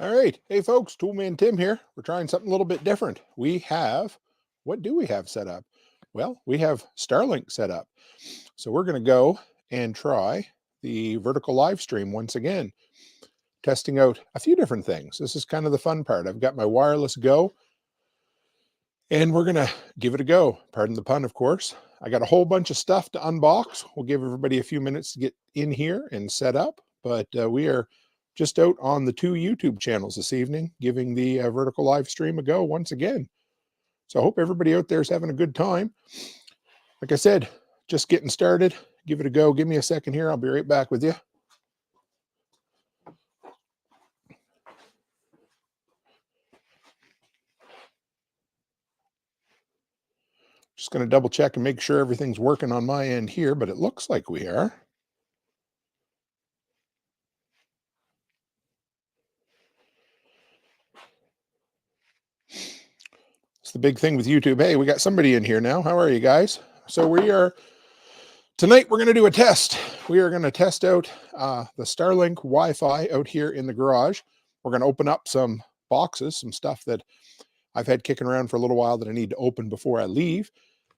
All right. Hey, folks, Toolman Tim here. We're trying something a little bit different. What do we have set up? Well, we have Starlink set up. So we're going to go and try the vertical live stream once again, testing out a few different things. This is kind of the fun part. I've got my wireless Go, and we're going to give it a go. Pardon the pun, of course. I got a whole bunch of stuff to unbox. We'll give everybody a few minutes to get in here and set up, but we are just out on the 2 YouTube channels this evening, giving the vertical live stream a go once again. So I hope everybody out there is having a good time. Like I said, just getting started. Give it a go. Give me a second here. I'll be right back with you. Just going to double check and make sure everything's working on my end here, but it looks like we are. It's the big thing with YouTube. Hey, we got somebody in here now. How are you guys? So tonight we're going to do a test. We are going to test out the Starlink Wi-Fi out here in the garage. We're going to open up some boxes, some stuff that I've had kicking around for a little while that I need to open before I leave.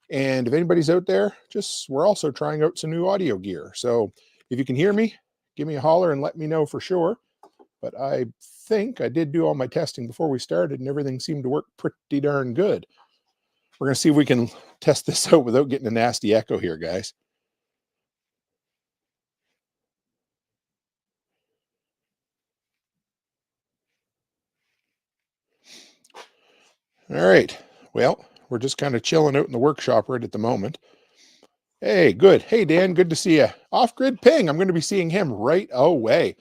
And if anybody's out there, we're also trying out some new audio gear. So if you can hear me, give me a holler and let me know for sure. But I think I did do all my testing before we started and everything seemed to work pretty darn good. We're going to see if we can test this out without getting a nasty echo here, guys. All right. Well, we're just kind of chilling out in the workshop right at the moment. Hey, good. Hey, Dan, good to see you. Off-grid ping. I'm going to be seeing him right away.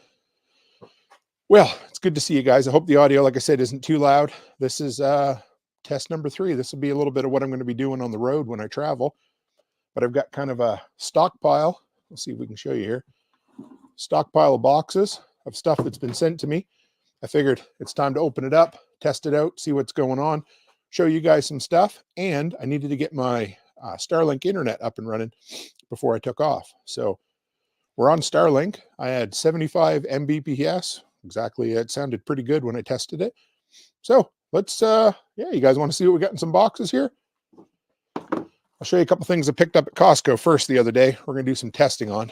Well, it's good to see you guys. I hope the audio, like I said, isn't too loud. This is test number 3. This will be a little bit of what I'm going to be doing on the road when I travel. But I've got kind of a stockpile. Let's see if we can show you here. Stockpile of boxes of stuff that's been sent to me. I figured it's time to open it up, test it out, see what's going on, show you guys some stuff. And I needed to get my Starlink internet up and running before I took off. So we're on Starlink. I had 75 Mbps. Exactly. It sounded pretty good when I tested it. So let's, you guys want to see what we got in some boxes here? I'll show you a couple things I picked up at Costco first the other day. We're going to do some testing on.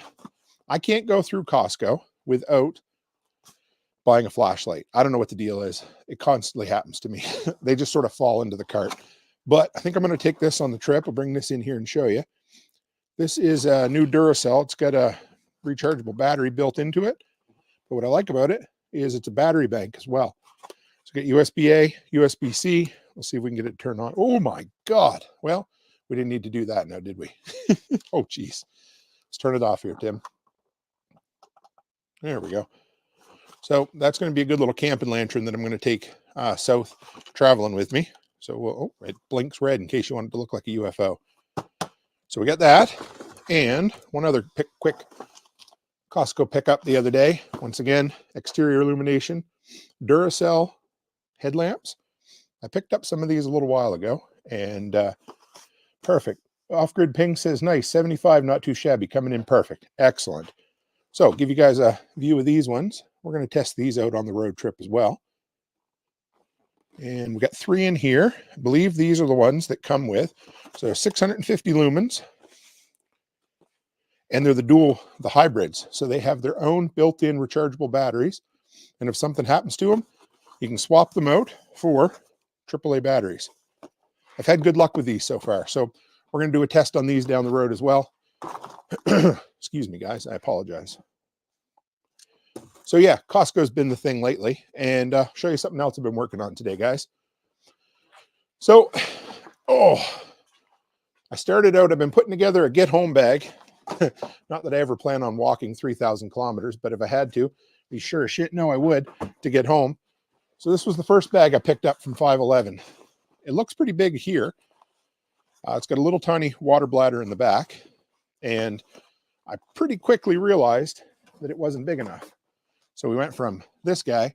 I can't go through Costco without buying a flashlight. I don't know what the deal is. It constantly happens to me. They just sort of fall into the cart. But I think I'm going to take this on the trip. I'll bring this in here and show you. This is a new Duracell. It's got a rechargeable battery built into it. But what I like about it is it's a battery bank as well. So get USB-A, USB-C. We'll see if we can get it turned on. Oh my God. Well, we didn't need to do that now, did we? Oh, geez. Let's turn it off here, Tim. There we go. So that's going to be a good little camping lantern that I'm going to take south traveling with me. So it blinks red in case you want it to look like a UFO. So we got that. And one other quick Costco pickup the other day. Once again, exterior illumination, Duracell headlamps. I picked up some of these a little while ago and perfect. Off-grid ping says nice, 75, not too shabby, coming in perfect. Excellent. So give you guys a view of these ones. We're going to test these out on the road trip as well. And we got 3 in here. I believe these are the ones that come with. So 650 lumens. And they're the hybrids. So they have their own built-in rechargeable batteries. And if something happens to them, you can swap them out for AAA batteries. I've had good luck with these so far. So we're going to do a test on these down the road as well. Excuse me, guys. I apologize. So yeah, Costco's been the thing lately. And I'll show you something else I've been working on today, guys. So, I started out, I've been putting together a get home bag. Not that I ever plan on walking 3,000 kilometers, but if I had to, be sure as shit no, I would to get home. So this was the first bag I picked up from 511. It looks pretty big here. It's got a little tiny water bladder in the back. And I pretty quickly realized that it wasn't big enough. So we went from this guy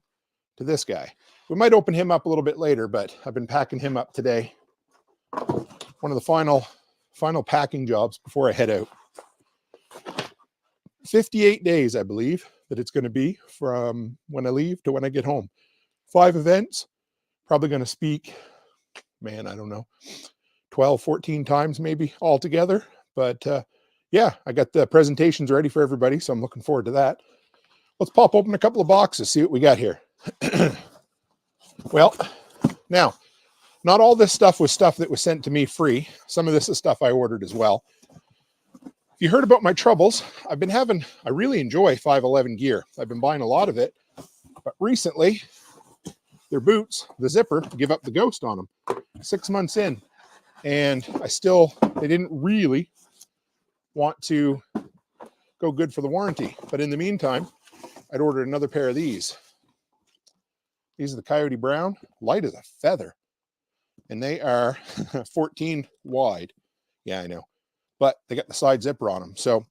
to this guy. We might open him up a little bit later, but I've been packing him up today. One of the final packing jobs before I head out. 58 days, I believe, that it's going to be from when I leave to when I get home. 5 events. Probably going to speak, man, I don't know, 12, 14 times maybe altogether. But yeah, I got the presentations ready for everybody, so I'm looking forward to that. Let's pop open a couple of boxes, see what we got here. Well, now, not all this stuff was stuff that was sent to me free. Some of this is stuff I ordered as well. If you heard about my troubles, I really enjoy 511 gear. I've been buying a lot of it, but recently, their boots, the zipper, give up the ghost on them. 6 months in, and they didn't really want to go good for the warranty. But in the meantime, I'd ordered another pair of these. These are the Coyote Brown, light as a feather. And they are 14 wide. Yeah, I know. But they got the side zipper on them. So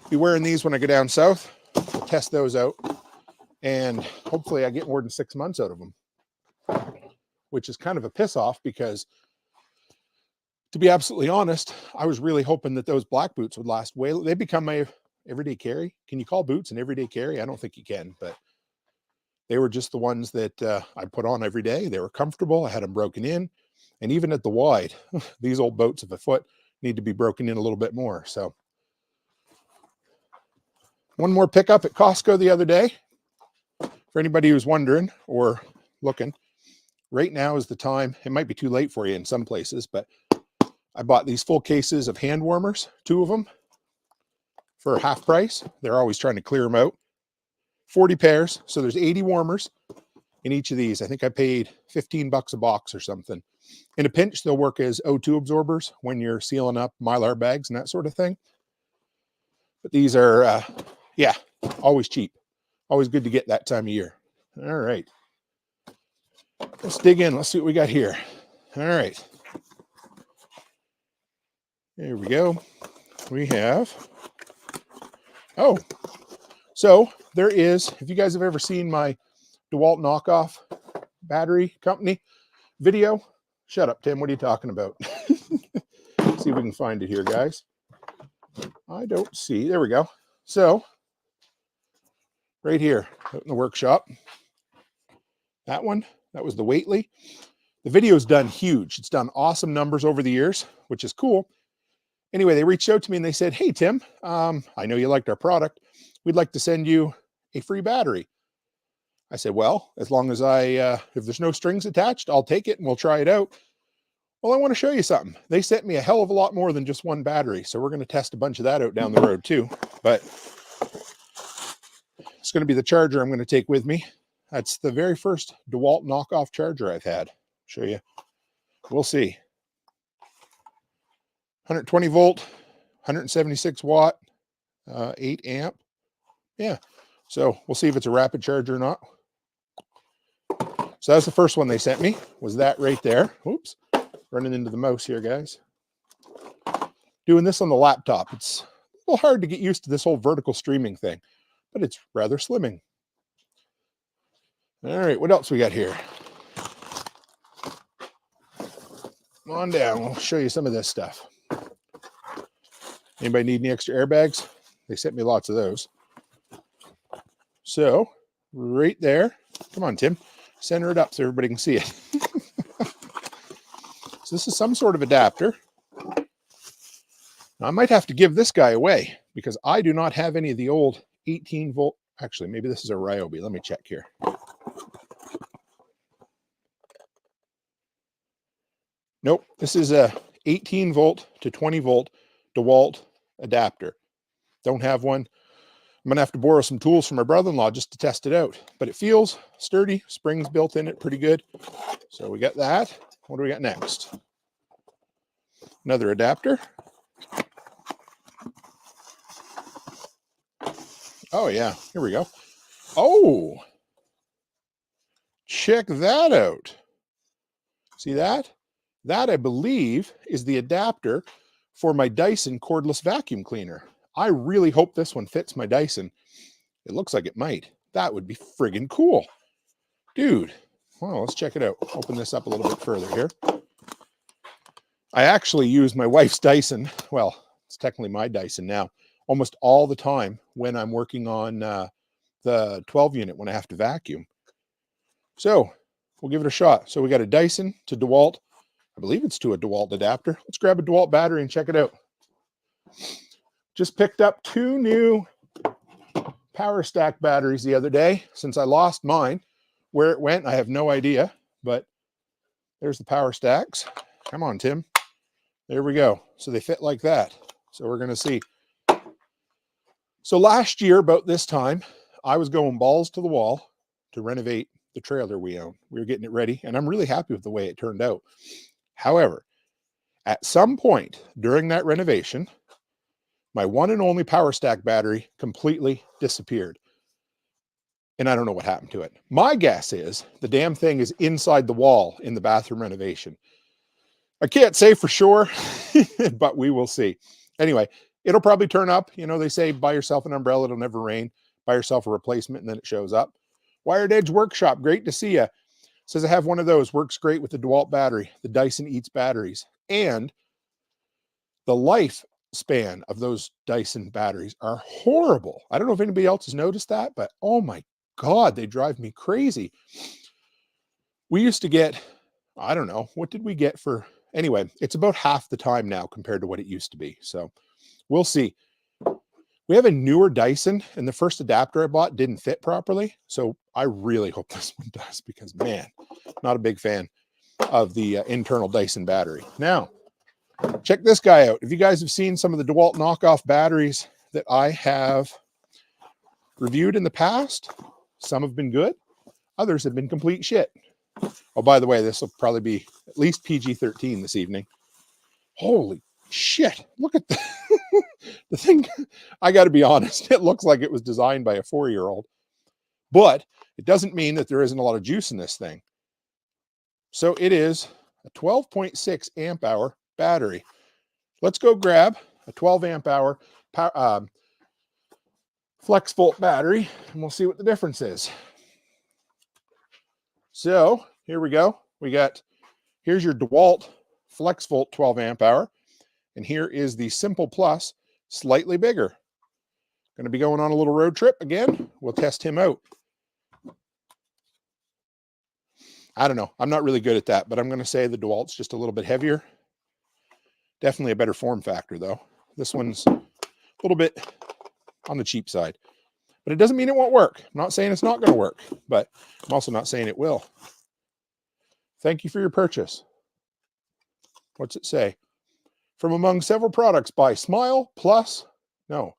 be wearing these when I go down south. We'll test those out. And hopefully I get more than 6 months out of them. Which is kind of a piss off because, to be absolutely honest, I was really hoping that those black boots would last way. They become my everyday carry. Can you call boots an everyday carry? I don't think you can, but they were just the ones that I put on every day. They were comfortable. I had them broken in. And even at the wide, these old boats of a foot need to be broken in a little bit more. So one more pickup at Costco the other day. For anybody who's wondering or looking, right now is the time. It might be too late for you in some places, but I bought these full cases of hand warmers, 2 of them, for half price. They're always trying to clear them out. 40 pairs. So there's 80 warmers in each of these. I think I paid $15 a box or something. In a pinch, they'll work as O2 absorbers when you're sealing up Mylar bags and that sort of thing. But these are, yeah, always cheap. Always good to get that time of year. All right. Let's dig in. Let's see what we got here. All right. There we go. We have, oh, so there is, if you guys have ever seen my DeWalt knockoff battery company video, shut up, Tim. What are you talking about? See if we can find it here, guys. I don't see. There we go. So right here out in the workshop, that one, that was the Whately. The video is done huge. It's done awesome numbers over the years, which is cool. Anyway, they reached out to me and they said, hey, Tim, I know you liked our product. We'd like to send you a free battery. I said, well, as long as if there's no strings attached, I'll take it and we'll try it out. Well, I want to show you something. They sent me a hell of a lot more than just one battery. So we're going to test a bunch of that out down the road too. But it's going to be the charger I'm going to take with me. That's the very first DeWalt knockoff charger I've had. Show you. We'll see. 120 volt, 176 watt, 8 amp. Yeah. So we'll see if it's a rapid charger or not. So that's the first one they sent me, was that right there. Oops. Running into the mouse here, guys. Doing this on the laptop. It's a little hard to get used to this whole vertical streaming thing, but it's rather slimming. All right, what else we got here? Come on down. We'll show you some of this stuff. Anybody need any extra airbags? They sent me lots of those. So, right there. Come on, Tim. Center it up so everybody can see it. So this is some sort of adapter. Now, I might have to give this guy away because I do not have any of the old 18 volt. Actually, maybe this is a Ryobi. Let me check here. Nope, this is a 18 volt to 20 volt DeWalt adapter. Don't have one. I'm going to have to borrow some tools from my brother-in-law just to test it out. But it feels sturdy. Springs built in it pretty good. So we got that. What do we got next? Another adapter. Oh, yeah. Here we go. Oh, check that out. See that? That, I believe, is the adapter for my Dyson cordless vacuum cleaner. I really hope this one fits my Dyson. It looks like it might. That would be friggin' cool. Dude. Well, let's check it out. Open this up a little bit further here. I actually use my wife's Dyson. Well, it's technically my Dyson now. Almost all the time when I'm working on the 12 unit when I have to vacuum. So we'll give it a shot. So we got a Dyson to DeWalt. I believe it's to a DeWalt adapter. Let's grab a DeWalt battery and check it out. Just picked up 2 new PowerStack batteries the other day since I lost mine. Where it went, I have no idea, but there's the PowerStacks. Come on, Tim. There we go. So they fit like that. So we're going to see. So last year, about this time, I was going balls to the wall to renovate the trailer we own. We were getting it ready, and I'm really happy with the way it turned out. However, at some point during that renovation, my one and only PowerStack battery completely disappeared. And I don't know what happened to it. My guess is the damn thing is inside the wall in the bathroom renovation. I can't say for sure, but we will see. Anyway, it'll probably turn up. You know, they say buy yourself an umbrella, it'll never rain. Buy yourself a replacement, and then it shows up. Wired Edge Workshop, great to see you. Says I have one of those, works great with the DeWalt battery. The Dyson eats batteries. And the lifespan of those Dyson batteries are horrible. I don't know if anybody else has noticed that, but oh my God, they drive me crazy. We used to get, I don't know, what did we get for, anyway, it's about half the time now compared to what it used to be. So we'll see. We have a newer Dyson, and the first adapter I bought didn't fit properly. So I really hope this one does, because man, not a big fan of the internal Dyson battery. Now, check this guy out. If you guys have seen some of the DeWalt knockoff batteries that I have reviewed in the past, some have been good, others have been complete shit. Oh, by the way, this will probably be at least PG-13 this evening. Holy shit. Look at the, the thing. I got to be honest. It looks like it was designed by a 4-year-old, but it doesn't mean that there isn't a lot of juice in this thing. So it is a 12.6 amp hour battery. Let's go grab a 12 amp hour flex volt battery, and we'll see what the difference is. So here we go. Here's your DeWalt Flex Volt 12 amp hour. And here is the Simple Plus, slightly bigger. Going to be going on a little road trip again. We'll test him out. I don't know. I'm not really good at that, but I'm going to say the DeWalt's just a little bit heavier. Definitely a better form factor, though. This one's a little bit on the cheap side. But it doesn't mean it won't work. I'm not saying it's not going to work, but I'm also not saying it will. Thank you for your purchase. What's it say? From among several products by Smile Plus. No,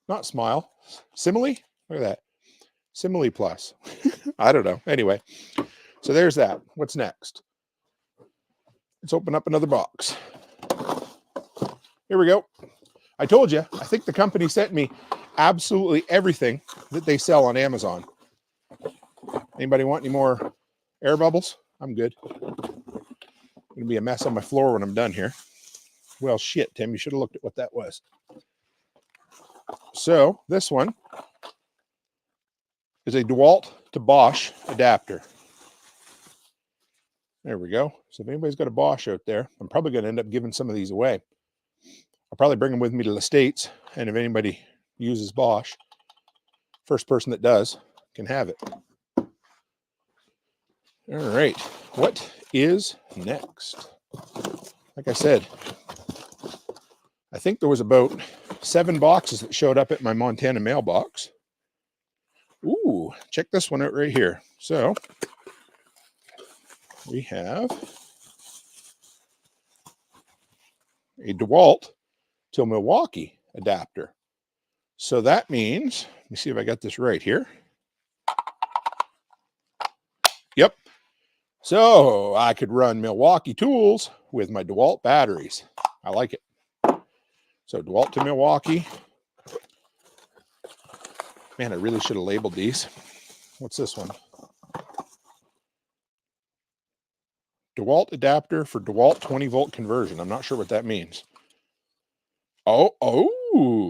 not Smile. Simile? Look at that. Simile Plus. I don't know. Anyway, so there's that. What's next? Let's open up another box. Here we go. I told you, I think the company sent me absolutely everything that they sell on Amazon. Anybody want any more air bubbles? I'm good. Going to be a mess on my floor when I'm done here. Well, shit, Tim, you should have looked at what that was. So this one is a DeWalt to Bosch adapter. There we go. So if anybody's got a Bosch out there, I'm probably going to end up giving some of these away. I'll probably bring them with me to the States, and if anybody uses Bosch, first person that does can have it. All right, what is next? Like I said, I think there was about 7 boxes that showed up at my Montana mailbox. Ooh, check this one out right here. So we have a DeWalt to Milwaukee adapter. So that means, let me see if I got this right here. Yep. So I could run Milwaukee tools with my DeWalt batteries. I like it. So DeWalt to Milwaukee. Man, I really should have labeled these. What's this one? DeWalt adapter for DeWalt 20 volt conversion. I'm not sure what that means. Oh,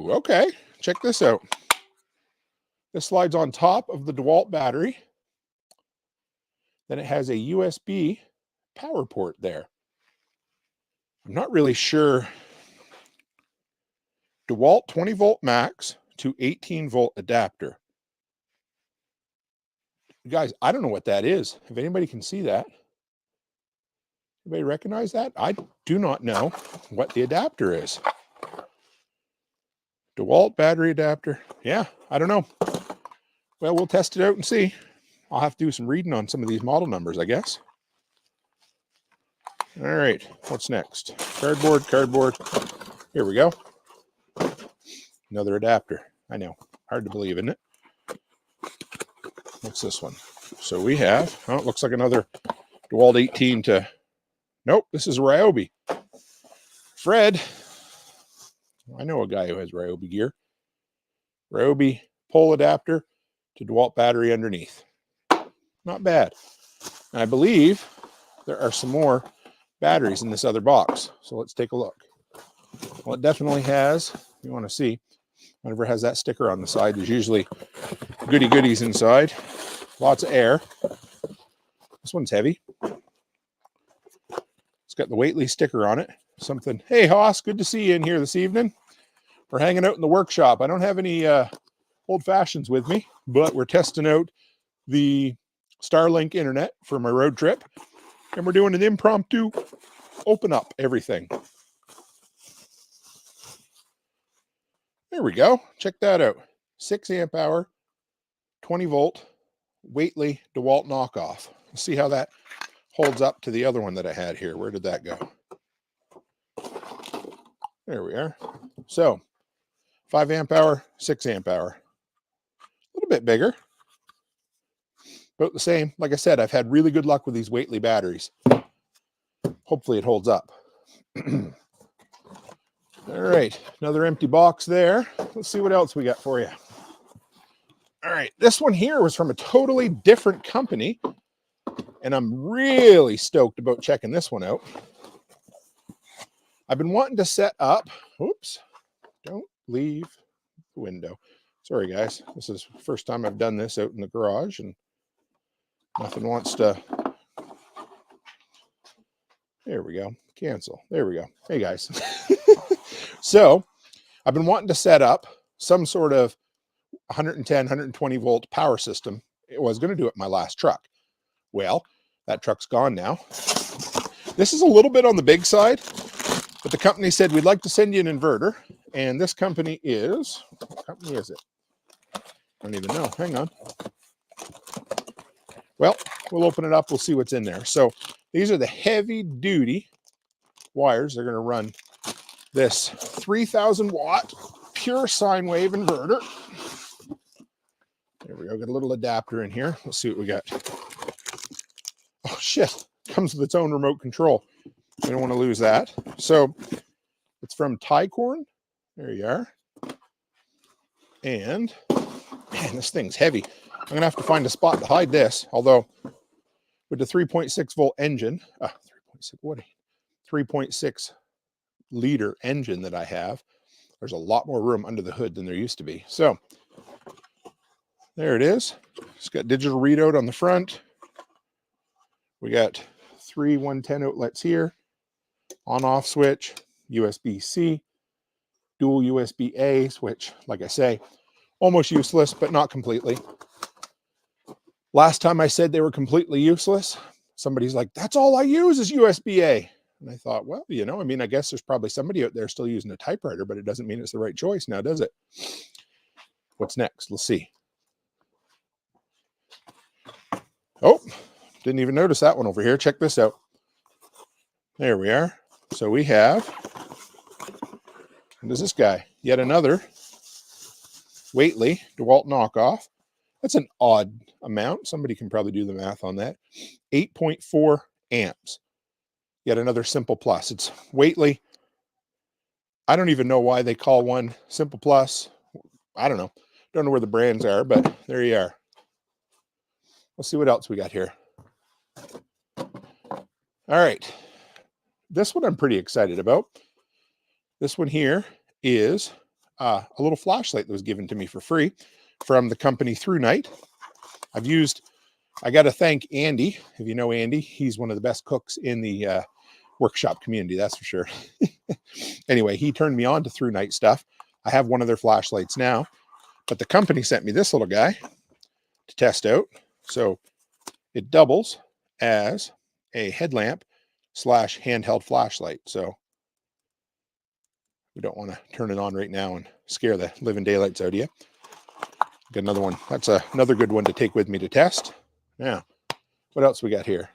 okay. Check this out. This slides on top of the DeWalt battery. Then it has a USB power port there. I'm not really sure. DeWalt 20 volt max to 18 volt adapter. Guys, I don't know what that is. If anybody can see that, anybody recognize that? I do not know what the adapter is. DeWalt battery adapter. Yeah, I don't know. Well, we'll test it out and see. I'll have to do some reading on some of these model numbers, I guess. All right, what's next? Cardboard, cardboard. Here we go. Another adapter. I know, hard to believe, isn't it? What's this one? So we have, oh, it looks like another DeWalt 18 to, nope, this is Ryobi. Fred, I know a guy who has Ryobi gear. Ryobi pole adapter to DeWalt battery underneath. Not bad. And I believe there are some more batteries in this other box. So let's take a look. Well, it definitely has, you want to see, whenever it has that sticker on the side, there's usually goody goodies inside. Lots of air. This one's heavy. It's got the Whately sticker on it. Something. Hey, Hoss, good to see you in here this evening. We're hanging out in the workshop. I don't have any old fashions with me, but we're testing out the Starlink internet for my road trip. And we're doing an impromptu open up everything. There we go. Check that out. 6 amp hour, 20 volt, Whately DeWalt knockoff. Let's see how that holds up to the other one that I had here. Where did that go? There we are. So 5 amp hour, 6 amp hour. A little bit bigger. About the same. Like I said, I've had really good luck with these Whately batteries. Hopefully it holds up. All right, another empty box there. Let's see what else we got for you. All right, this one here was from a totally different company, and I'm really stoked about checking this one out. I've been wanting to set up, oops, don't leave the window. Sorry, guys. This is the first time I've done this out in the garage, and nothing wants to. There we go. Cancel. There we go. Hey, guys. So I've been wanting to set up some sort of 110, 120 volt power system. It was going to do it in my last truck. Well, that truck's gone now. This is a little bit on the big side, but the company said, we'd like to send you an inverter. And this company is, what company is it? I don't even know. Hang on. Well, we'll open it up. We'll see what's in there. So these are the heavy duty wires. They're going to run this 3000 watt pure sine wave inverter. There we go. Got a little adapter in here. Let's see what we got. Oh shit. Comes with its own remote control. We don't want to lose that. So it's from Tycorn. There you are. And man, this thing's heavy. I'm going to have to find a spot to hide this. Although with the 3.6 volt engine, 3.6 liter engine that I have, there's a lot more room under the hood than there used to be. So there it is. It's got digital readout on the front. We got 3 110 outlets here, on-off switch, USB-C, dual USB-A switch. Like I say, almost useless, but not completely. Last time I said they were completely useless, somebody's like, that's all I use is USB-A. And I thought, well, you know, I mean, I guess there's probably somebody out there still using a typewriter, but it doesn't mean it's the right choice now, does it? What's next? Let's see. Oh, didn't even notice that one over here. Check this out. There we are. So we have, what is this guy? Yet another Whately DeWalt knockoff. That's an odd amount. Somebody can probably do the math on that. 8.4 amps. Yet another Simple Plus. It's Whately. I don't even know why they call one Simple Plus. I don't know. Don't know where the brands are, but there you are. Let's see what else we got here. All right. This one I'm pretty excited about. This one here is a little flashlight that was given to me for free from the company ThruNite. I got to thank Andy. If you know Andy, he's one of the best cooks in the workshop community, that's for sure. Anyway, he turned me on to ThruNite stuff. I have one of their flashlights now, but the company sent me this little guy to test out. So it doubles as a headlamp / handheld flashlight. So we don't want to turn it on right now and scare the living daylights out of you. Got another one. That's another good one to take with me to test. Now, what else we got here?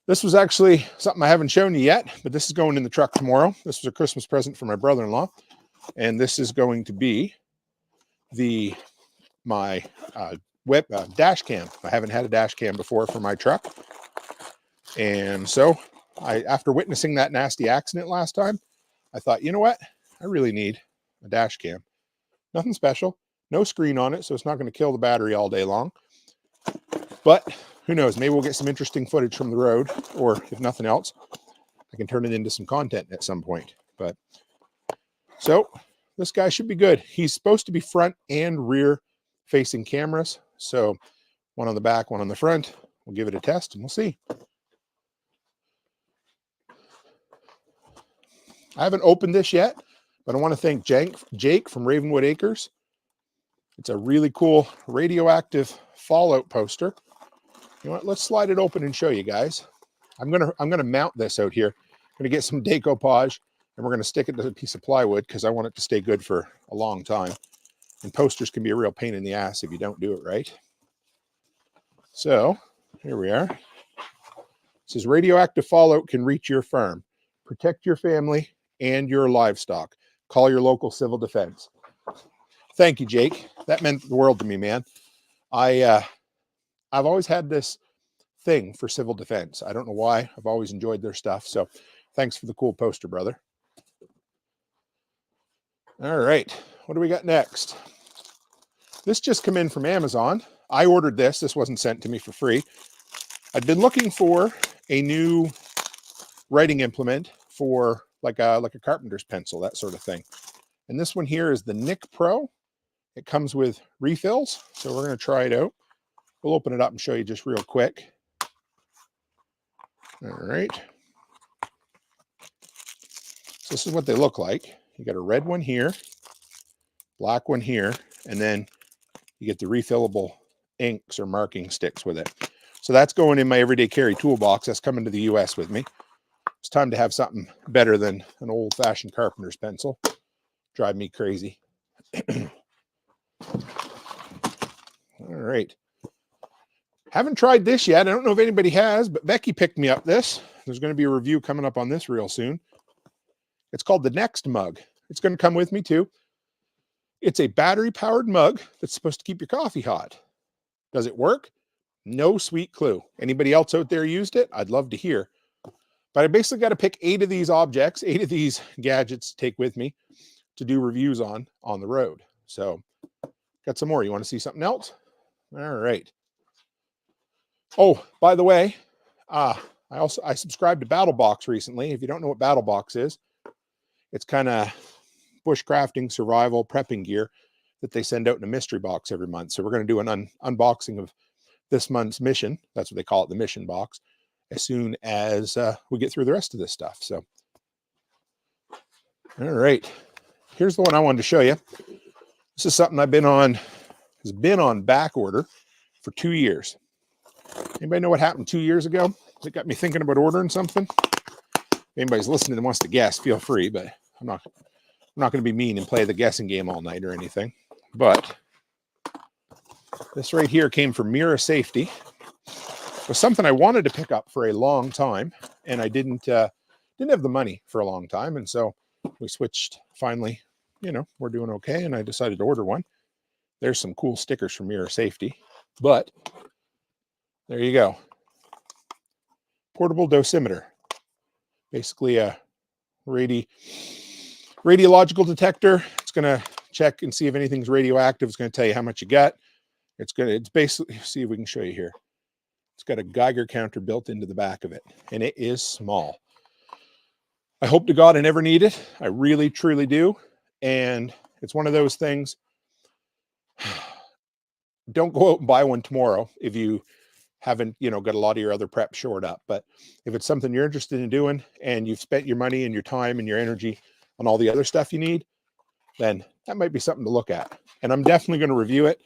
This was actually something I haven't shown you yet, but this is going in the truck tomorrow. This was a Christmas present for my brother-in-law, and this is going to be my web dash cam. I haven't had a dash cam before for my truck, and so after witnessing that nasty accident last time, I thought, you know what? I really need a dash cam. Nothing special, no screen on it, so it's not going to kill the battery all day long. But who knows? Maybe we'll get some interesting footage from the road, or if nothing else, I can turn it into some content at some point. But so this guy should be good. He's supposed to be front and rear facing cameras. So one on the back, one on the front. We'll give it a test and we'll see. I haven't opened this yet, but I want to thank Jake from Ravenwood Acres. It's a really cool radioactive fallout poster. You know what? Let's slide it open and show you guys. I'm gonna mount this out here. I'm gonna get some decoupage and we're gonna stick it to a piece of plywood because I want it to stay good for a long time. And posters can be a real pain in the ass if you don't do it right. So here we are. It says radioactive fallout can reach your farm. Protect your family and your livestock. Call your local civil defense. Thank you, Jake. That meant the world to me, man. I've always had this thing for civil defense. I don't know why. I've always enjoyed their stuff. So thanks for the cool poster, brother. All right. What do we got next? This just came in from Amazon. I ordered this. This wasn't sent to me for free. I've been looking for a new writing implement for like a carpenter's pencil, that sort of thing. And this one here is the Nik Pro. It comes with refills. So we're going to try it out. We'll open it up and show you just real quick. All right. So this is what they look like. You got a red one here, black one here, and then you get the refillable inks or marking sticks with it. So that's going in my everyday carry toolbox. That's coming to the US with me. It's time to have something better than an old-fashioned carpenter's pencil. Drive me crazy. All right. Haven't tried this yet. I don't know if anybody has, but Becky picked me up this. There's going to be a review coming up on this real soon. It's called the Next Mug. It's going to come with me too. It's a battery-powered mug that's supposed to keep your coffee hot. Does it work? No sweet clue. Anybody else out there used it? I'd love to hear. But I basically got to pick 8 of these objects, 8 of these gadgets to take with me to do reviews on the road. So got some more. You want to see something else? All right. Oh, by the way, I subscribed to BattleBox recently. If you don't know what BattleBox is, it's kind of bushcrafting, survival, prepping gear that they send out in a mystery box every month. So we're going to do an unboxing of this month's mission. That's what they call it, the mission box, as soon as we get through the rest of this stuff. So, all right, here's the one I wanted to show you. This is something has been on back order for 2 years. Anybody know what happened 2 years ago? It got me thinking about ordering something. If anybody's listening and wants to guess, feel free, but I'm not going to be mean and play the guessing game all night or anything. But this right here came from Mira Safety. It was something I wanted to pick up for a long time, and I didn't have the money for a long time, and so we switched. Finally, we're doing okay, and I decided to order one. There's some cool stickers from Mira Safety, but there you go. Portable dosimeter. Basically a radiological detector. It's going to check and see if anything's radioactive. It's going to tell you how much you got. It's basically, see if we can show you here. It's got a Geiger counter built into the back of it, and it is small. I hope to God I never need it. I really, truly do. And it's one of those things. Don't go out and buy one tomorrow if you haven't, got a lot of your other prep shored up. But if it's something you're interested in doing and you've spent your money and your time and your energy on all the other stuff you need, then that might be something to look at. And I'm definitely going to review it.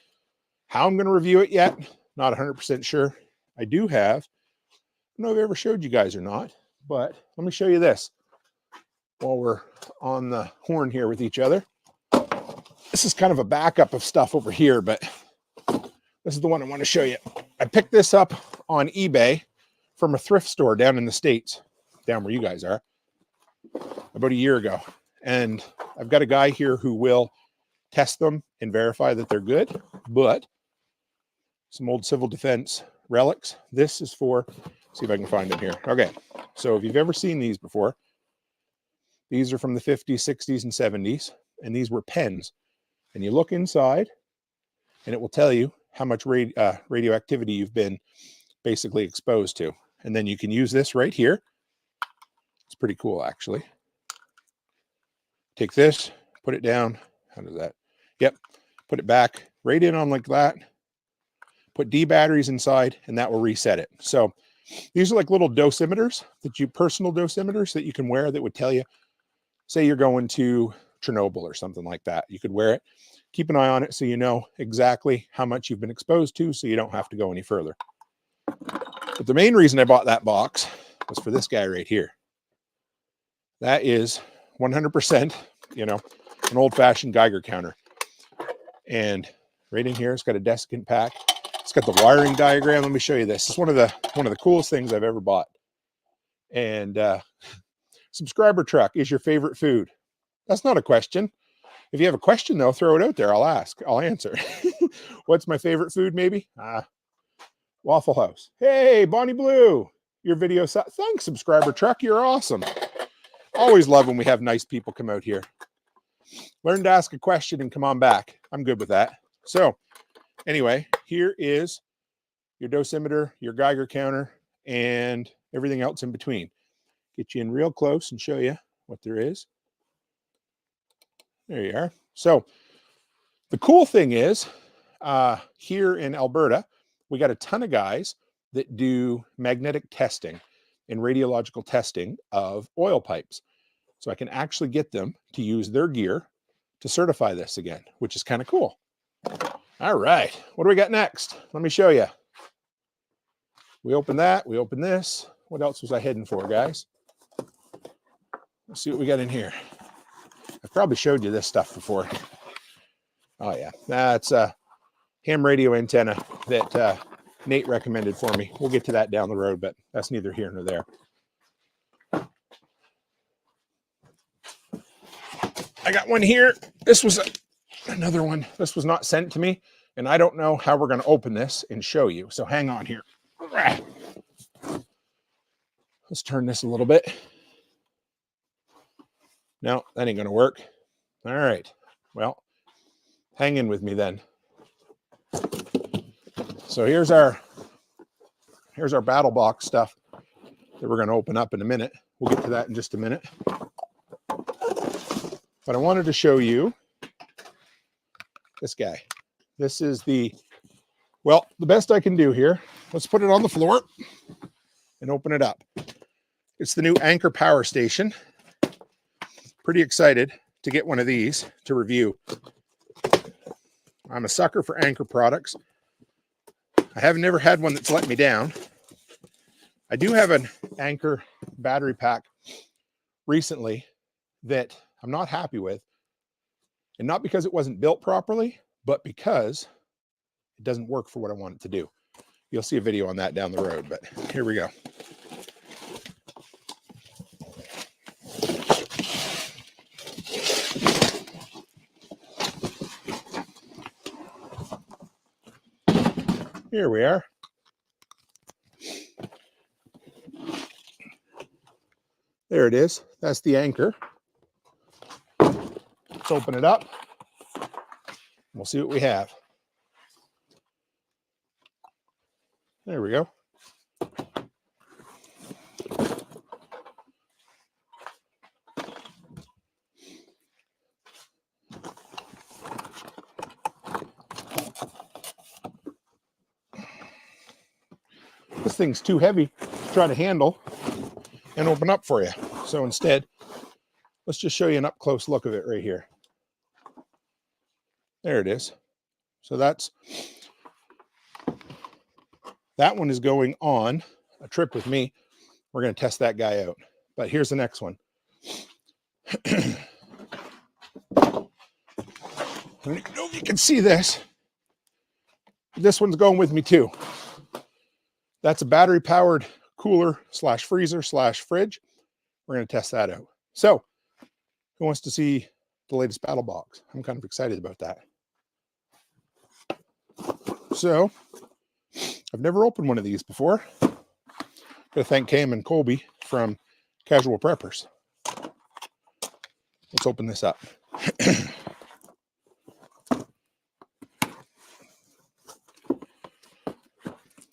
How I'm going to review it yet, not 100% sure. I do have, I don't know if I ever showed you guys or not, but let me show you this while we're on the horn here with each other. This is kind of a backup of stuff over here, but this is the one I want to show you. I picked this up on eBay from a thrift store down in the States, down where you guys are, about a year ago. And I've got a guy here who will test them and verify that they're good, but some old civil defense relics. This is for, see if I can find them here. Okay, so if you've ever seen these before, these are from the 50s, 60s, and 70s, and these were pens. And you look inside, and it will tell you how much radioactivity you've been basically exposed to. And then you can use this right here. It's pretty cool, actually. Take this, put it down. How does that? Yep, put it back right in on like that. Put D batteries inside, and that will reset it. So these are like little dosimeters personal dosimeters that you can wear that would tell you, say you're going to Chernobyl or something like that. You could wear it, keep an eye on it so you know exactly how much you've been exposed to so you don't have to go any further. But the main reason I bought that box was for this guy right here. That is 100%, you know, an old-fashioned Geiger counter. And right in here, it's got a desiccant pack. It's got the wiring diagram. Let me show you this. It's one of the coolest things I've ever bought. And subscriber truck is your favorite food. That's not a question. If you have a question, though, throw it out there. I'll ask. I'll answer. What's my favorite food, maybe? Waffle House. Hey, Bonnie Blue. Your video. Thanks, subscriber truck. You're awesome. Always love when we have nice people come out here. Learn to ask a question and come on back. I'm good with that. So anyway, here is your dosimeter, your Geiger counter, and everything else in between. Get you in real close and show you what there is. There you are. So the cool thing is, here in Alberta, we got a ton of guys that do magnetic testing and radiological testing of oil pipes. So I can actually get them to use their gear to certify this again, which is kind of cool. All right, what do we got next? Let me show you. We open that, we open this. What else was I heading for, guys? Let's see what we got in here. I've probably showed you this stuff before. Oh yeah, that's a ham radio antenna that Nate recommended for me. We'll get to that down the road, but that's neither here nor there. I got one here. This was another one. This was not sent to me, and I don't know how we're going to open this and show you. So hang on here. Let's turn this a little bit. No, that ain't going to work. All right. Well, hang in with me then. So here's our battle box stuff that we're going to open up in a minute. We'll get to that in just a minute. But I wanted to show you this guy. This is the best I can do here. Let's put it on the floor and open it up. It's the new Anker Power Station. Pretty excited to get one of these to review. I'm a sucker for Anker products. I have never had one that's let me down. I do have an Anker battery pack recently that I'm not happy with, and not because it wasn't built properly, but because it doesn't work for what I want it to do. You'll see a video on that down the road, but here we go. Here we are. There it is. That's the Anker. Let's open it up. We'll see what we have. There we go. This thing's too heavy to try to handle and open up for you. So instead, let's just show you an up-close look of it right here. There it is. So that's That one is going on a trip with me. We're going to test that guy out. But here's the next one. I don't even know if you can see this. This one's going with me too. That's a battery powered cooler slash freezer slash fridge. We're going to test that out. So who wants to see the latest battle box? I'm kind of excited about that. So I've never opened one of these before. Got to thank Cam and Colby from Casual Preppers. Let's open this up.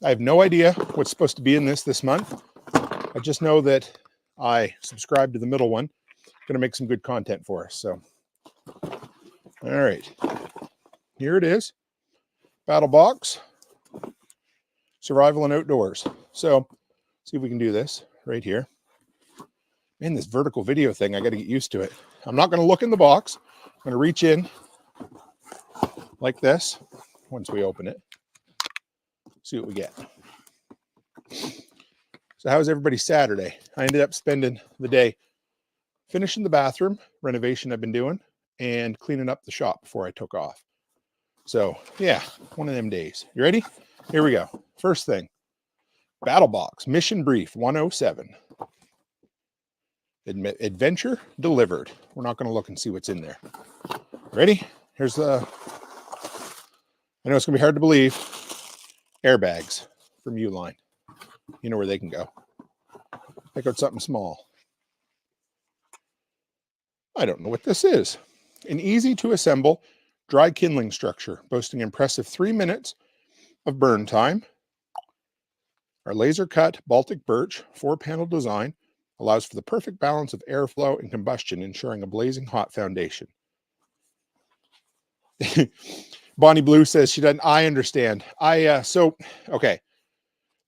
I have no idea what's supposed to be in this month. I just know that I subscribed to the middle one. Going to make some good content for us. So, all right, here it is. Battle box, survival and outdoors. So, see if we can do this right here. Man, this vertical video thing, I got to get used to it. I'm not going to look in the box. I'm going to reach in like this once we open it. See what we get. So how was everybody's Saturday? I ended up spending the day finishing the bathroom renovation I've been doing and cleaning up the shop before I took off. So yeah, one of them days. You ready? Here we go. First thing, battle box, mission brief 107. Adventure delivered. We're not going to look and see what's in there. Ready? Here's the, I know it's going to be hard to believe, airbags from Uline. You know where they can go. Pick out something small. I don't know what this is. An easy to assemble dry kindling structure boasting impressive 3 minutes of burn time. Our laser cut Baltic birch 4-panel design allows for the perfect balance of airflow and combustion, ensuring a blazing hot foundation. Bonnie Blue says she doesn't. I understand. Okay.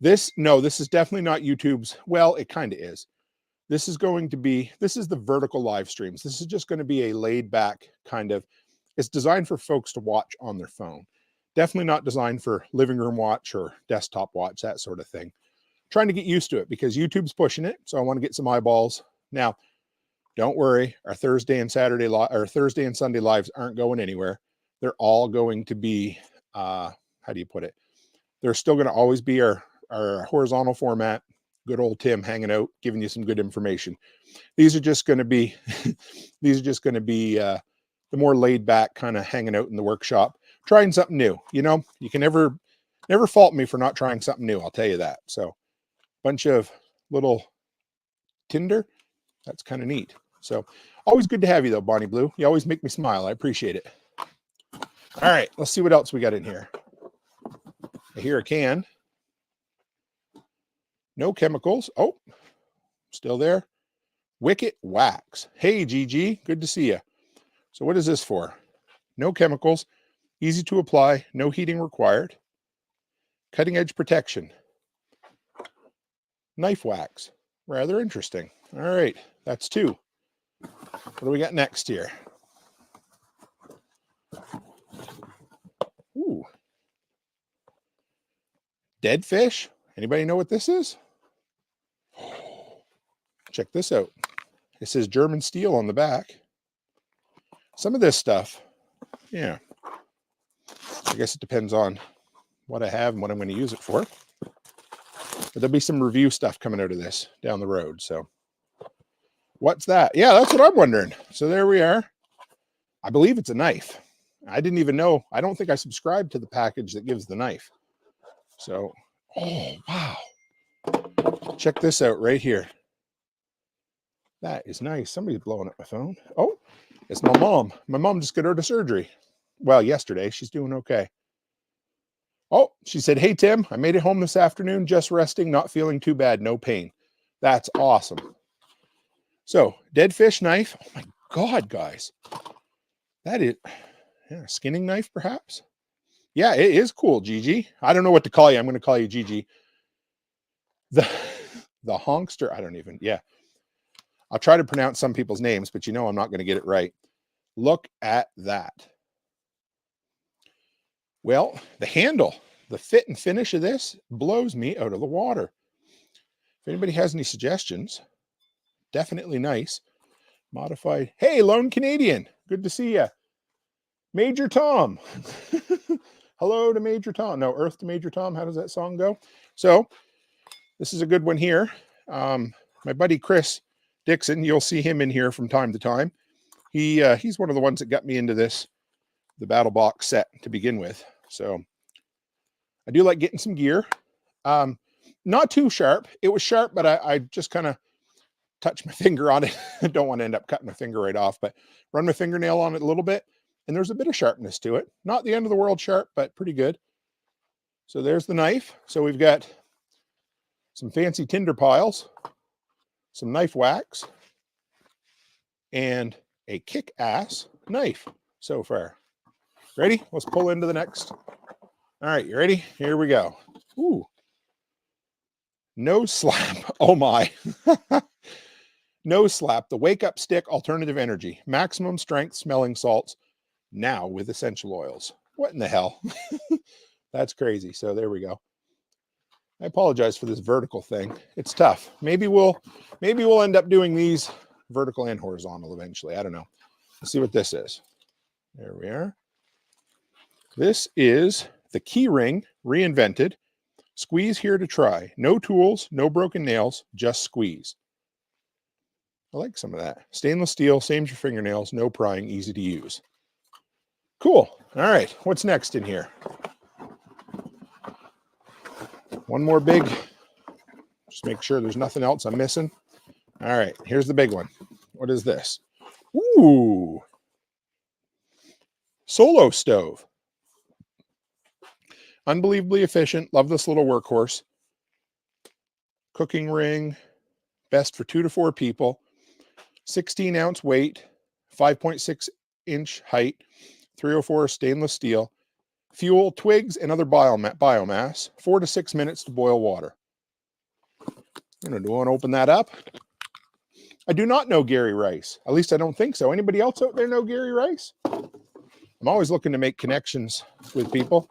This is definitely not YouTube's. Well, it kind of is. This is the vertical live streams. This is just going to be a laid back kind of, it's designed for folks to watch on their phone. Definitely not designed for living room watch or desktop watch, that sort of thing. Trying to get used to it because YouTube's pushing it. So I want to get some eyeballs. Now, don't worry. Our Thursday and Sunday lives aren't going anywhere. They're all going to be, how do you put it? They're still going to always be our horizontal format. Good old Tim hanging out, giving you some good information. These are just going to be, the more laid back kind of hanging out in the workshop, trying something new. You know, you can never fault me for not trying something new. I'll tell you that. So bunch of little tinder. That's kind of neat. So always good to have you though, Bonnie Blue. You always make me smile. I appreciate it. All right, let's see what else we got in here. I hear a can. No chemicals. Oh, still there. Wicket wax. Hey, GG, good to see you. So what is this for? No chemicals, easy to apply, no heating required. Cutting edge protection. Knife wax. Rather interesting. All right, that's 2. What do we got next here? Ooh. Dead fish. Anybody know what this is? Check this out. It says German steel on the back. Some of this stuff, yeah. I guess it depends on what I have and what I'm going to use it for. But there'll be some review stuff coming out of this down the road. So what's that? Yeah, that's what I'm wondering. So there we are. I believe it's a knife. I didn't even know. I don't think I subscribed to the package that gives the knife. So, oh, wow. Check this out right here. That is nice. Somebody's blowing up my phone. Oh, it's my mom. My mom just got out of surgery. Well, yesterday. She's doing okay. Oh, she said, hey, Tim, I made it home this afternoon, just resting, not feeling too bad, no pain. That's awesome. So, dead fish knife. Oh, my God, guys. That is, yeah, skinning knife, perhaps? Yeah, it is cool, Gigi. I don't know what to call you. I'm going to call you Gigi. The honkster, I don't even, yeah. I'll try to pronounce some people's names, but you know I'm not going to get it right. Look at that. Well, the handle. the fit and finish of this blows me out of the water. If anybody has any suggestions, definitely nice. Modified. Hey, Lone Canadian. Good to see you. Major Tom. Hello to Major Tom. No, Earth to Major Tom. How does that song go? So this is a good one here. My buddy Chris Dixon, you'll see him in here from time to time. He's one of the ones that got me into this, the Battle Box set to begin with. So I do like getting some gear. Not too sharp. It was sharp, but I just kind of touched my finger on it. I don't want to end up cutting my finger right off, but run my fingernail on it a little bit, and there's a bit of sharpness to it. Not the end of the world sharp, but pretty good. So there's the knife. So we've got some fancy tinder piles, some knife wax, and a kick-ass knife so far. Ready? Let's pull into the next. All right, you ready? Here we go. Ooh. Nose slap. Oh my. Nose slap, the Wake Up Stick Alternative Energy. Maximum strength smelling salts, now with essential oils. What in the hell? That's crazy. So there we go. I apologize for this vertical thing. It's tough. Maybe we'll end up doing these vertical and horizontal eventually. I don't know. Let's see what this is. There we are. This is the key ring reinvented. Squeeze here to try. No tools, no broken nails, just squeeze. I like some of that. Stainless steel, same as your fingernails, no prying, easy to use. Cool. All right. What's next in here? One more big. Just make sure there's nothing else I'm missing. All right. Here's the big one. What is this? Ooh. Solo stove. Unbelievably efficient. Love this little workhorse. Cooking ring. Best for 2 to 4 people. 16-ounce weight. 5.6-inch height. 304 stainless steel. Fuel, twigs, and other biomass. 4 to 6 minutes to boil water. I'm going to want to open that up. I do not know Gary Rice. At least I don't think so. Anybody else out there know Gary Rice? I'm always looking to make connections with people.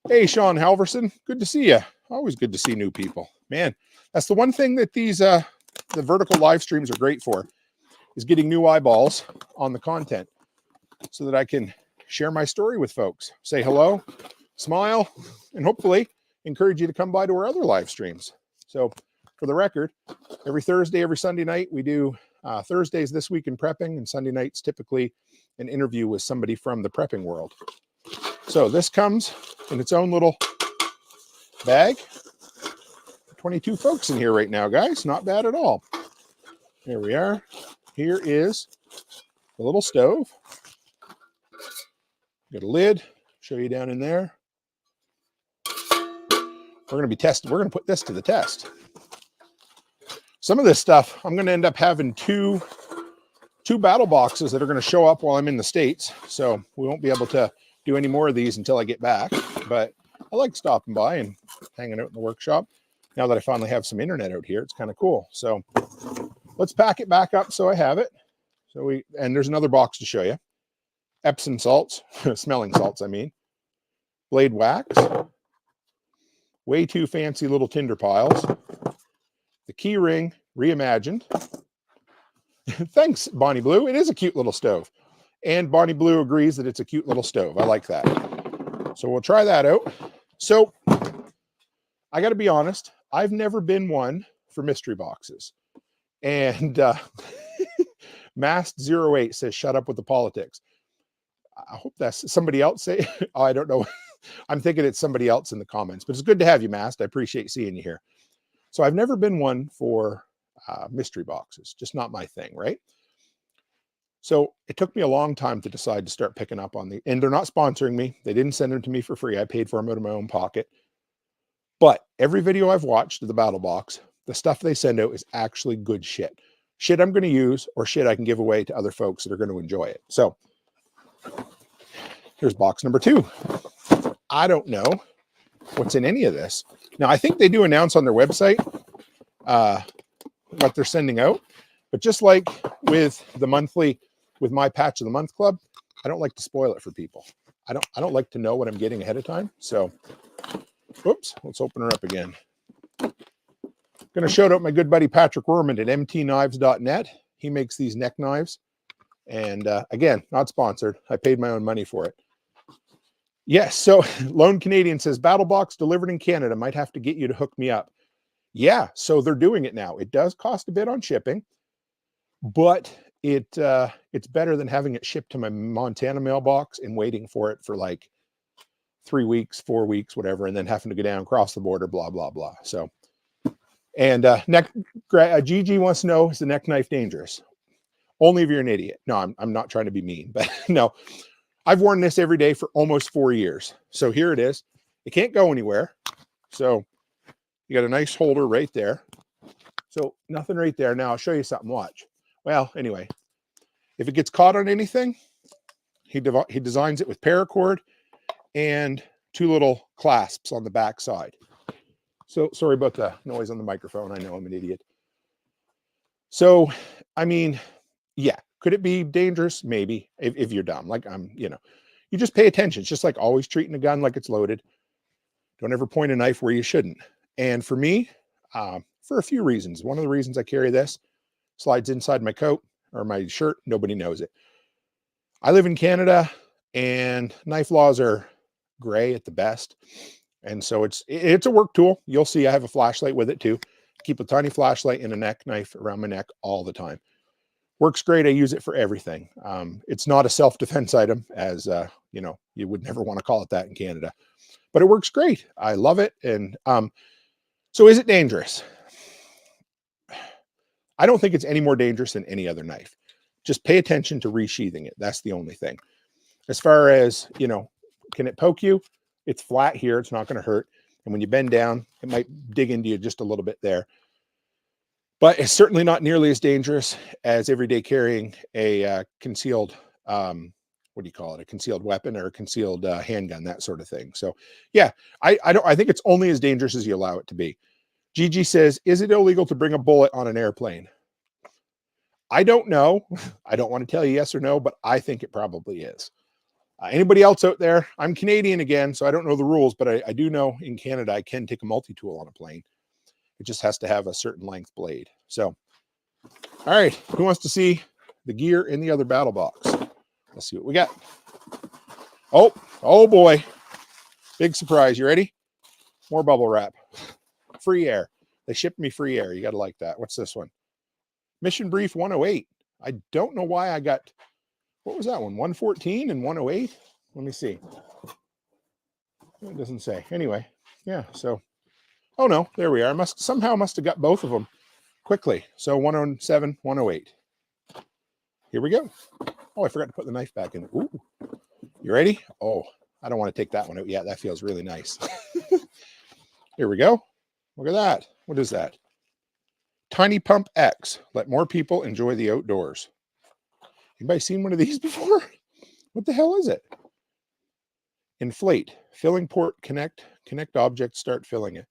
Hey, Sean Halverson. Good to see you. Always good to see new people. Man, that's the one thing that these the vertical live streams are great for, is getting new eyeballs on the content so that I can share my story with folks. Say hello, smile, and hopefully encourage you to come by to our other live streams. So for the record, every Thursday, every Sunday night, we do Thursdays This Week in Prepping, and Sunday nights typically an interview with somebody from the prepping world. So this comes in its own little bag. 22 folks in here right now, guys. Not bad at all. Here we are. Here is the little stove. Got a lid. Show you down in there. We're going to be testing. We're going to put this to the test. Some of this stuff, I'm going to end up having two battle boxes that are going to show up while I'm in the States. So we won't be able to do any more of these until I get back. But I like stopping by and hanging out in the workshop. Now that I finally have some internet out here, it's kind of cool. So let's pack it back up so I have it. And there's another box to show you. Epsom salts, smelling salts, I mean. Blade wax. Way too fancy little tinder piles. The key ring reimagined. Thanks, Bonnie Blue. It is a cute little stove. And Bonnie Blue agrees that it's a cute little stove. I like that. So we'll try that out. So I got to be honest. I've never been one for mystery boxes. And Mast08 says, shut up with the politics. I hope that's somebody else say. Oh, I don't know. I'm thinking it's somebody else in the comments, but it's good to have you, Mast. I appreciate seeing you here. So I've never been one for mystery boxes, just not my thing, right? So it took me a long time to decide to start picking up on the, and they're not sponsoring me. They didn't send them to me for free. I paid for them out of my own pocket. But every video I've watched of the Battle Box, the stuff they send out is actually good shit. Shit I'm going to use, or shit I can give away to other folks that are going to enjoy it. So here's box number 2. I don't know what's in any of this. Now, I think they do announce on their website what they're sending out. But just like with the monthly, with my Patch of the Month Club, I don't like to spoil it for people. I don't like to know what I'm getting ahead of time. So Whoops, let's open her up again. Going to shout out my good buddy Patrick Rohrman at mtknives.net. He makes these neck knives. And again, not sponsored. I paid my own money for it. Yes, so Lone Canadian says, Battle Box delivered in Canada. Might have to get you to hook me up. Yeah, so they're doing it now. It does cost a bit on shipping, but it's better than having it shipped to my Montana mailbox and waiting for it for like 3 weeks, 4 weeks, whatever, and then having to go down, cross the border, blah, blah, blah. So, and Gigi wants to know, is the neck knife dangerous? Only if you're an idiot. No, I'm not trying to be mean, but no, I've worn this every day for almost 4 years. So here it is. It can't go anywhere. So you got a nice holder right there. So nothing right there. Now I'll show you something. Watch. Well, anyway, if it gets caught on anything, he designs it with paracord and 2 little clasps on the back side. So sorry about the noise on the microphone. I know I'm an idiot. So, I mean, yeah, could it be dangerous? Maybe, if you're dumb. Like you just pay attention. It's just like always treating a gun like it's loaded. Don't ever point a knife where you shouldn't. And for me, for a few reasons. One of the reasons I carry this, slides inside my coat or my shirt. Nobody knows it. I live in Canada and knife laws are gray at the best. And so it's a work tool. You'll see I have a flashlight with it too. Keep a tiny flashlight and a neck knife around my neck all the time. Works great. I use it for everything. It's not a self-defense item, as you would never want to call it that in Canada, but it works great. I love it. And so is it dangerous? I don't think it's any more dangerous than any other knife. Just pay attention to resheathing it. That's the only thing. As far as, can it poke you? It's flat here. It's not going to hurt. And when you bend down, it might dig into you just a little bit there. But it's certainly not nearly as dangerous as everyday carrying a concealed, what do you call it? A concealed weapon or a concealed handgun, that sort of thing. So yeah, I think it's only as dangerous as you allow it to be. Gigi says, is it illegal to bring a bullet on an airplane? I don't know. I don't want to tell you yes or no, but I think it probably is. Anybody else out there? I'm Canadian again, so I don't know the rules, but I do know in Canada, I can take a multi-tool on a plane. It just has to have a certain length blade. So, all right, who wants to see the gear in the other battle box? Let's see what we got. Oh boy. Big surprise. You ready? More bubble wrap. Free air. They shipped me free air. You got to like that. What's this one? Mission Brief 108. I don't know why I got, what was that one? 114 and 108? Let me see. It doesn't say. Anyway, yeah, so, oh no, there we are. Somehow must have got both of them quickly. So 107, 108. Here we go. Oh, I forgot to put the knife back in. Ooh, you ready? Oh, I don't want to take that one out yet. That feels really nice. Here we go. Look at that. What is that? Tiny Pump X. Let more people enjoy the outdoors. Anybody seen one of these before? What the hell is it? Inflate. Filling port. Connect object. Start filling it.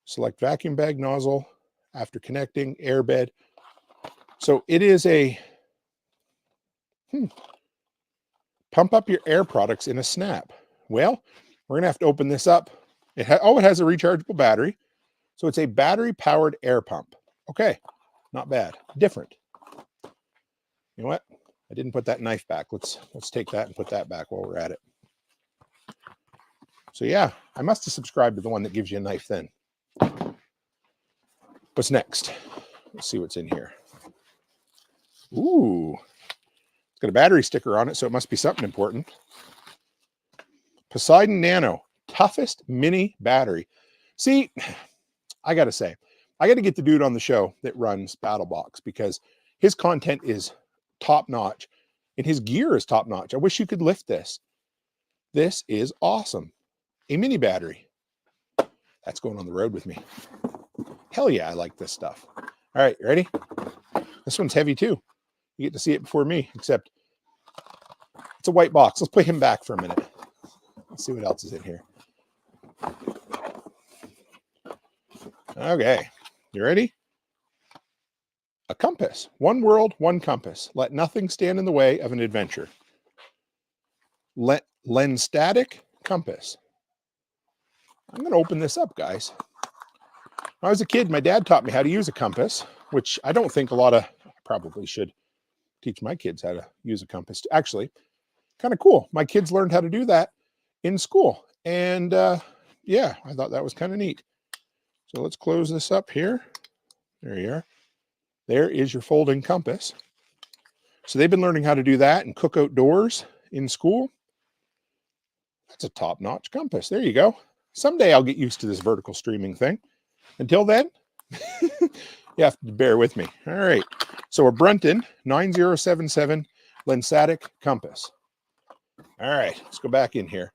Select vacuum bag nozzle. After connecting, airbed. So it is a pump up your air products in a snap. Well, we're going to have to open this up. It has a rechargeable battery. So it's a battery powered air pump. Okay. Not bad. Different. You know what? I didn't put that knife back. Let's take that and put that back while we're at it. So yeah, I must have subscribed to the one that gives you a knife then. What's next? Let's see what's in here. Ooh. It's got a battery sticker on it, so it must be something important. Poseidon Nano. Toughest mini battery. See, I got to say, I got to get the dude on the show that runs BattleBox because his content is top notch and his gear is top notch. I wish you could lift this. This is awesome. A mini battery. That's going on the road with me. Hell yeah, I like this stuff. All right, you ready? This one's heavy too. You get to see it before me, except it's a white box. Let's put him back for a minute. Let's see what else is in here. Okay, you ready? A compass. One world, one compass. Let nothing stand in the way of an adventure. Lenstatic compass. I'm going to open this up, guys. When I was a kid, my dad taught me how to use a compass, which I don't think I probably should teach my kids how to use a compass. Actually, kind of cool. My kids learned how to do that in school. And yeah, I thought that was kind of neat. So let's close this up here. There you are. There is your folding compass. So they've been learning how to do that and cook outdoors in school. That's a top-notch compass. There you go. Someday I'll get used to this vertical streaming thing. Until then, you have to bear with me. All right. So a Brunton 9077 Lensatic compass. All right. Let's go back in here.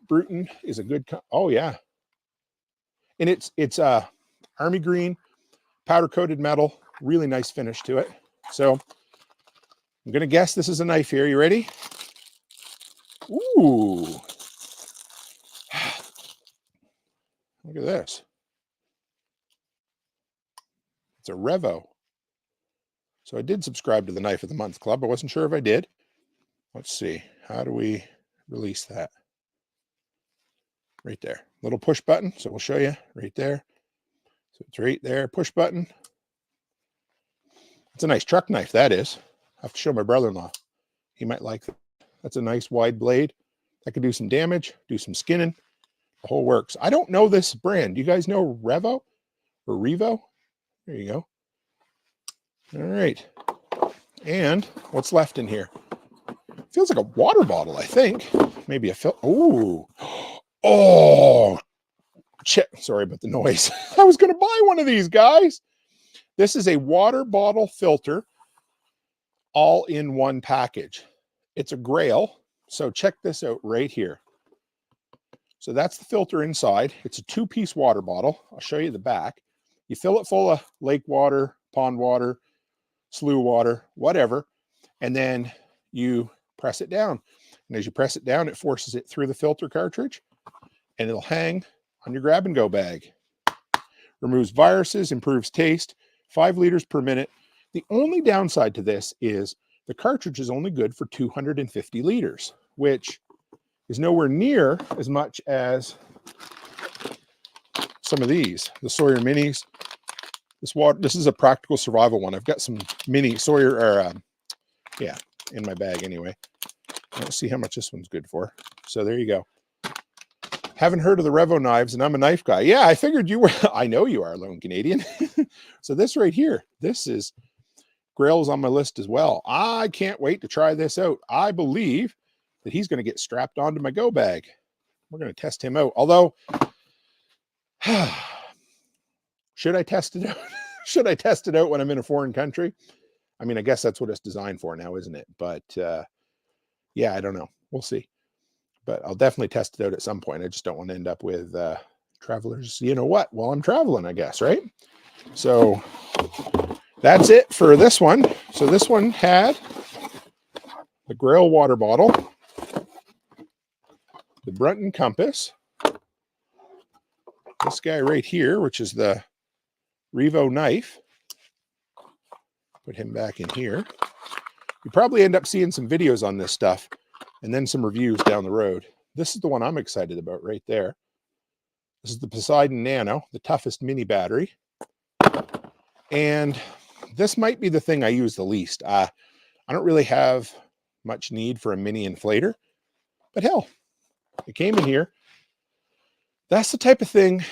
Brunton is a good, oh yeah. And it's army green, powder coated metal, really nice finish to it. So I'm going to guess this is a knife here. You ready? Ooh. Look at this. It's a Revo. So I did subscribe to the Knife of the Month Club. I wasn't sure if I did. Let's see. How do we release that? Right there. Little push button. So we'll show you right there. So it's right there. Push button. It's a nice truck knife, that is. I have to show my brother-in-law. He might like that. That's a nice wide blade. That could do some damage, do some skinning. The whole works. I don't know this brand. Do you guys know Revo or Revo? There you go. All right. And what's left in here? Feels like a water bottle, I think. Maybe a fill. Ooh. Oh. Sorry about the noise. I was going to buy one of these, guys. This is a water bottle filter all in one package. It's a Grail. So check this out right here. So that's the filter inside. It's a 2-piece water bottle. I'll show you the back. You fill it full of lake water, pond water, slough water, whatever, and then you press it down. And as you press it down, it forces it through the filter cartridge, and it'll hang on your grab-and-go bag. Removes viruses, improves taste, 5 liters per minute. The only downside to this is the cartridge is only good for 250 liters, which is nowhere near as much as some of these, the Sawyer Minis. This is a practical survival one. I've got some mini Sawyer, yeah, in my bag anyway. Let's see how much this one's good for. So there you go. Haven't heard of the Revo knives, and I'm a knife guy. Yeah, I figured you were. I know you are, Lone Canadian. So this right here, this is Grail's on my list as well. I can't wait to try this out. I believe that he's going to get strapped onto my go bag. We're going to test him out. Although, should I test it out? Should I test it out when I'm in a foreign country? I mean, I guess that's what it's designed for now, isn't it? But yeah, I don't know. We'll see. But I'll definitely test it out at some point. I just don't want to end up with travelers, you know what, while I'm traveling, I guess, right? So that's it for this one. So this one had the Grail water bottle, the Brunton compass, this guy right here, which is the Revo knife. Put him back in here. You probably end up seeing some videos on this stuff and then some reviews down the road. This is the one I'm excited about right there. This is the Poseidon Nano, the toughest mini battery. And this might be the thing I use the least. I don't really have much need for a mini inflator, but hell, it came in here. That's the type of thing,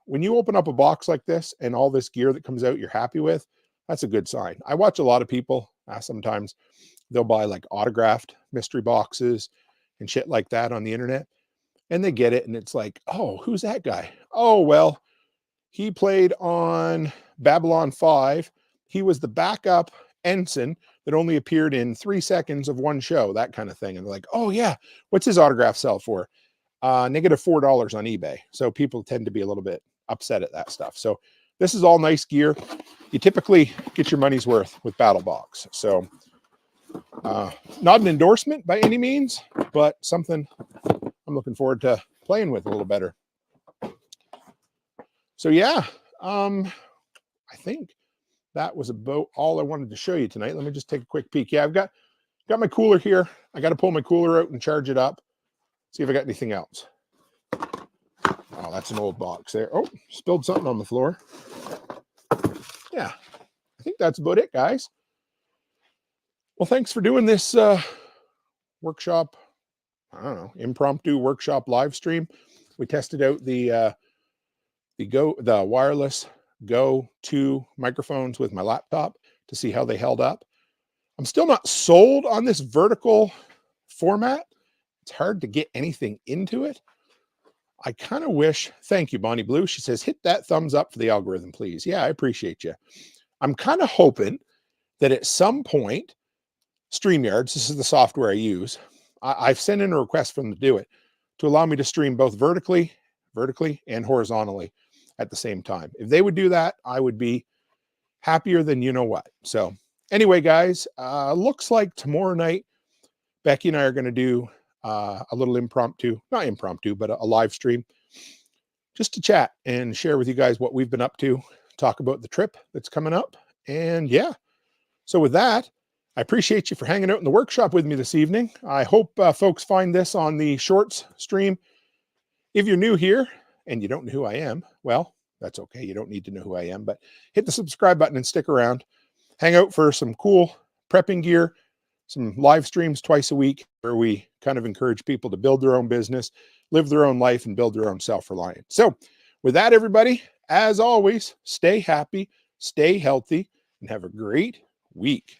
when you open up a box like this and all this gear that comes out you're happy with, that's a good sign. I watch a lot of people, sometimes they'll buy like autographed mystery boxes and shit like that on the internet, and they get it and it's like, oh, who's that guy? Oh, well, he played on Babylon 5. He was the backup ensign that only appeared in 3 seconds of one show, that kind of thing. And they're like, oh yeah, what's his autograph sell for? Negative $4 on eBay. So people tend to be a little bit upset at that stuff. So this is all nice gear. You typically get your money's worth with BattleBox. So not an endorsement by any means, but something I'm looking forward to playing with a little better. So yeah, I think that was about all I wanted to show you tonight. Let me just take a quick peek. Yeah, I've got my cooler here. I got to pull my cooler out and charge it up. See if I got anything else. Oh, Oh, that's an old box there. Oh, spilled something on the floor. Yeah, I think that's about it, guys. Well, thanks for doing this workshop. I don't know, impromptu workshop live stream. We tested out the wireless Go 2 microphones with my laptop to see how they held up. I'm still not sold on this vertical format. It's hard to get anything into it. I kind of wish, thank you, Bonnie Blue. She says, hit that thumbs up for the algorithm, please. Yeah, I appreciate you. I'm kind of hoping that at some point, StreamYards, this is the software I use, I've sent in a request for them to do it, to allow me to stream both vertically and horizontally at the same time. If they would do that, I would be happier than you know what. So anyway, guys, looks like tomorrow night, Becky and I are going to do a little not impromptu, but a live stream just to chat and share with you guys what we've been up to, talk about the trip that's coming up. And yeah, so with that, I appreciate you for hanging out in the workshop with me this evening. I hope folks find this on the shorts stream. If you're new here and you don't know who I am, well, that's okay. You don't need to know who I am, but hit the subscribe button and stick around. Hang out for some cool prepping gear, some live streams twice a week where we kind of encourage people to build their own business, live their own life, and build their own self-reliance. So with that, everybody, as always, stay happy, stay healthy, and have a great week.